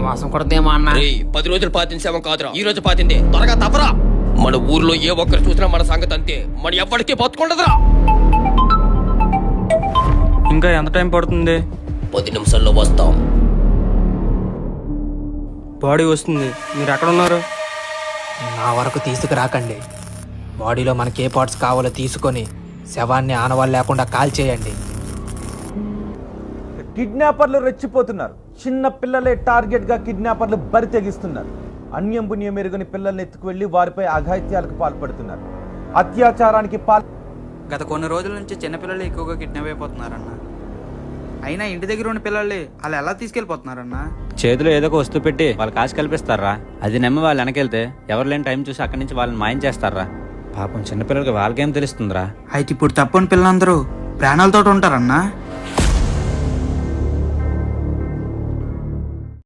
మోసం కొడదేమో అన్న. 10 రోజులు పాతిన శవం కాదురా, ఈ రోజు పాతింది. త్వరగా తప్పరా. మన ఊర్లో ఏ ఒక్కరు చూసినా మన సంగతి అంతే. మన ఎవ్వడికి బతుకుండదురా. ఇంకా ఎంత టైం పడుతుంది? 10 నిమిషాల్లో వస్తాం. బాడీ వస్తుంది, మీరు ఎక్కడ ఉన్నారు? నా వరకు తీసుకురాకండి. బాడీలో మనకి ఏ పార్ట్స్ కావాలో తీసుకొని శవాన్ని ఆనవాళ్ళు లేకుండా కాల్ చేయండి. కిడ్నాపర్లు రెచ్చిపోతున్నారు. చిన్న పిల్లలే టార్గెట్ గా కిడ్నాపర్లు బరి తెగిస్తున్నారు. అన్యం పుణ్యం ఎరుగని పిల్లల్ని ఎత్తుకువెళ్లి వారిపై అఘాయిత్యాలకు పాల్పడుతున్నారు. అత్యాచారానికి గత కొన్ని రోజుల నుంచి చిన్నపిల్లలు ఎక్కువగా కిడ్నాప్ అయిపోతున్నారన్న. అయినా ఇంటి దగ్గర ఉన్న పిల్లల్ని వాళ్ళు ఎలా తీసుకెళ్ళిపోతున్నారన్న? చేతిలో ఏదో ఒక వస్తువు పెట్టి వాళ్ళ కాసు కల్పిస్తారా. అది నమ్మి వాళ్ళు వెనకెళ్తే ఎవరు లేని టైం చూసి అక్కడి నుంచి వాళ్ళని మాయం చేస్తారా. పాపం చిన్నపిల్లలకి వాళ్ళకేం తెలుస్తుందిరా. అయితే ఇప్పుడు తప్పని పిల్లలందరూ ప్రాణాలతో ఉంటారన్నా.